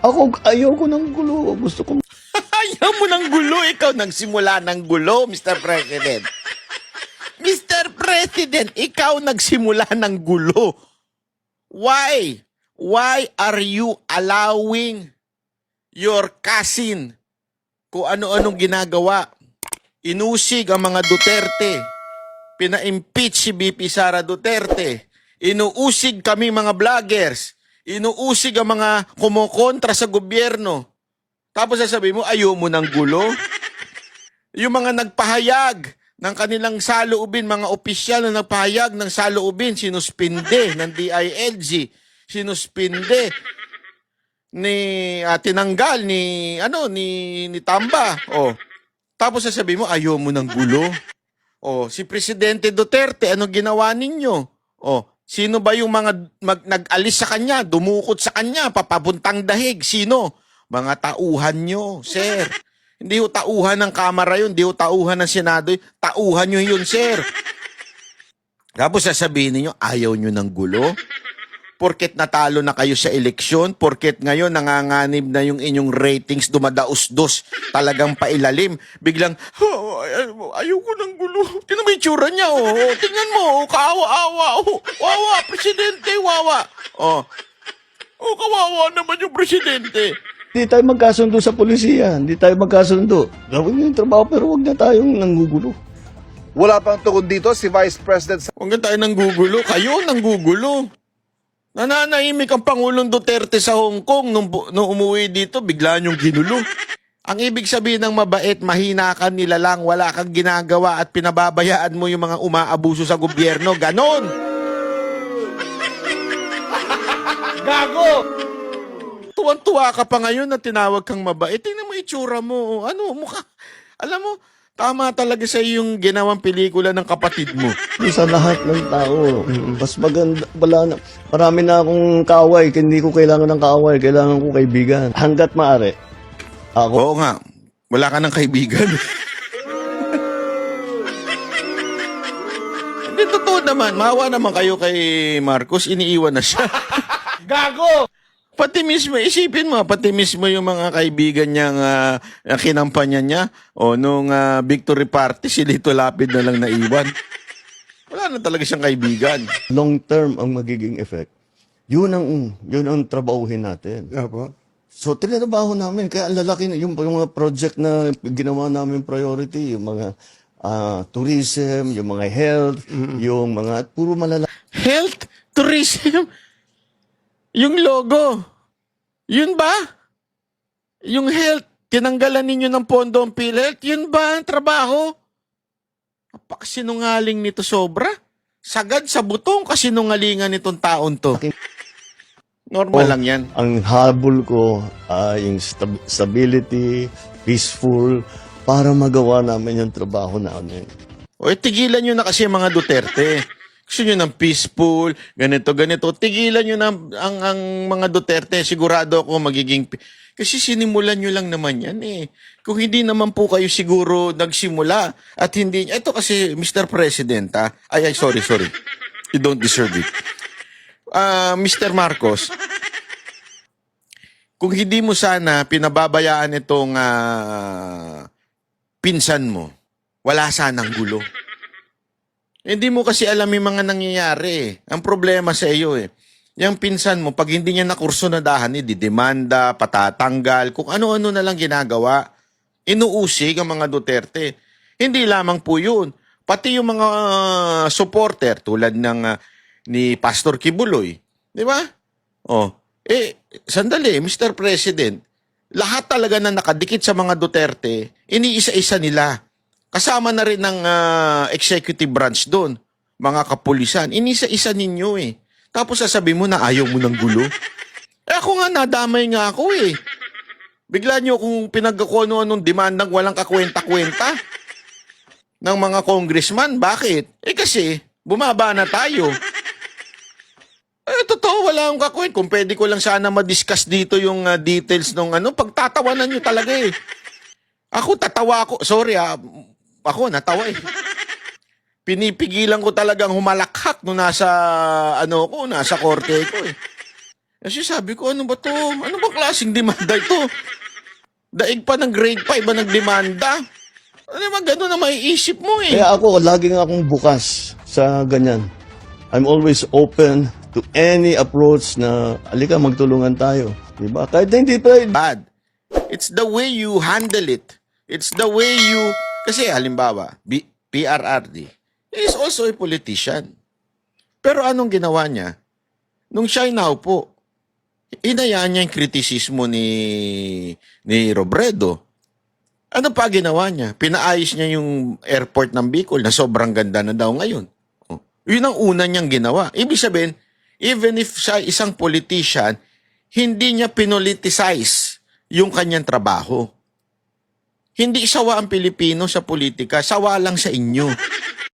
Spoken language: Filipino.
Ako, ayoko ng gulo. Gusto ko Ayaw mo ng gulo. Ikaw nagsimula ng gulo, Mr. President. Mr. President, ikaw nagsimula ng gulo. Why? Why are you allowing your cousin kung ano-anong ginagawa? Inusig ang mga Duterte. Pina-impeach si BP Sara Duterte. Inuusig kami mga vloggers. Inuusig ang mga kumukontra sa gobyerno. Tapos sasabihin mo, ayaw mo ng gulo? Yung mga nagpahayag ng kanilang saloobin, mga opisyal na nagpahayag ng saloobin, sinuspinde ng DILG, sinuspinde tinanggal ni Tamba. Oh. Tapos sasabihin mo, ayaw mo ng gulo? Oh, si Presidente Duterte, ano ginawa ninyo? Oh, sino ba yung mga nag-alis sa kanya, dumukot sa kanya, papabuntang dahig? Sino? Mga tauhan nyo, sir. Hindi ho tauhan ng Kamara yun, hindi ho tauhan ng Senado yun. Tauhan nyo yun, sir. Tapos sasabihin niyo ayaw nyo ng gulo? Porket natalo na kayo sa eleksyon, porket ngayon nanganganib na yung inyong ratings dumadaos-dos, talagang pailalim. Biglang, ayoko ng gulo. Tingnan mo yung tsura niya, oh. Tingnan mo, kaawa-awa. Wawa, presidente, wawa. Kawawa naman yung presidente. Hindi tayo magkasundo sa polisiya. Hindi tayo magkasundo. Gawin niyo yung trabaho pero huwag na tayong nanggugulo. Wala pang tukod dito si Vice President Huwag na tayo nanggugulo. Kayo nanggugulo. Nananahimik ang Pangulong Duterte sa Hong Kong nung umuwi dito, bigla niyong ginulo. Ang ibig sabihin ng mabait, mahina ka, nilalang, wala kang ginagawa at pinababayaan mo yung mga umaabuso sa gobyerno. Ganon! Gago! Tuwan-tuwa ka pa ngayon na tinawag kang mabait. Tingnan mo itsura mo. Ano, mukha. Alam mo, tama talaga sa yung ginawang pelikula ng kapatid mo. Sa lahat ng tao. Mas maganda, marami na akong kaaway. Hindi ko kailangan ng kaaway. Kailangan ko kaibigan. Hanggat maaari. Ako. Oo nga. Wala ka ng kaibigan. Hindi, totoo naman. Maawa naman kayo kay Marcos. Iniiwan na siya. Gago! Pati mismo, isipin mo, pati mismo yung mga kaibigan niyang kinampanya niya, nung victory party, si Lito Lapid na lang naiwan. Wala na talaga siyang kaibigan. Long term ang magiging effect. Yun ang trabahuhin natin. Opo. So, tinatrabaho namin. Kaya ang lalaki, yung mga project na ginawa namin priority, yung mga tourism, yung mga health, yung mga, puro malala. Health, tourism, yung logo, yun ba? Yung health, tinanggalan ninyo ng pondo ang PhilHealth, yun ba ang trabaho? Napakasinungaling nito sobra. Sagad sa butong kasinungalingan nitong taon to. Normal lang yan. Ang habol ko ay yung stability, peaceful, para magawa namin yung trabaho namin. Tigilan nyo na kasi mga Duterte. Gusto nyo ng peaceful, ganito. Tigilan nyo na ang mga Duterte. Sigurado ako magiging... Kasi sinimulan nyo lang naman yan eh. Kung hindi naman po kayo siguro nagsimula at hindi... Ito kasi, Mr. President, sorry. You don't deserve it. Mr. Marcos, kung hindi mo sana pinababayaan itong pinsan mo, wala sanang gulo. Hindi mo kasi alam yung mga nangyayari. Ang problema sa iyo yung pinsan mo, pag hindi niya nakurso na dahan, didemanda, patatanggal, kung ano-ano na lang ginagawa, inuusig ang mga Duterte. Hindi lamang po yun. Pati yung mga supporter, tulad ni Pastor Kibuloy. Di ba? Sandali, Mr. President, lahat talaga na nakadikit sa mga Duterte, iniisa-isa nila. Kasama na rin ng executive branch doon, mga kapulisan. Inisa-isa ninyo eh. Tapos sasabihin mo na ayaw mo ng gulo. Ako nga, nadamay nga ako eh. Bigla nyo kung pinagkakuno anong demandang walang kakwenta-kwenta ng mga congressman. Bakit? Kasi bumaba na tayo. Totoo, wala akong kakwenta. Kung pwede ko lang sana ma-discuss dito yung details ng pagtatawanan nyo talaga eh. Ako, tatawa ako. Sorry ako, natawa eh. Pinipigilan ko talagang humalakhak nung nasa korte ko eh. Kasi sabi ko, ano ba to? Ano ba klaseng demanda ito? Daig pa ng grade 5 ba nagdemanda? Ano ba gano'n na maiisip mo eh? Kaya ako, laging akong bukas sa ganyan. I'm always open to any approach na, alika, magtulungan tayo. Diba? Kahit na hindi pa, Bad. It's the way you handle it. It's the way you... Kasi halimbawa, PRRD is also a politician. Pero anong ginawa niya? Nung siya'y naupo, inayaan niya yung kritisismo ni Robredo. Ano pa ginawa niya? Pinaayos niya yung airport ng Bicol na sobrang ganda na daw ngayon. Oh, yun ang una niyang ginawa. Ibig sabihin, even if siya isang politician, hindi niya pinoliticize yung kanyang trabaho. Hindi sawa ang Pilipino sa politika, sawa lang sa inyo.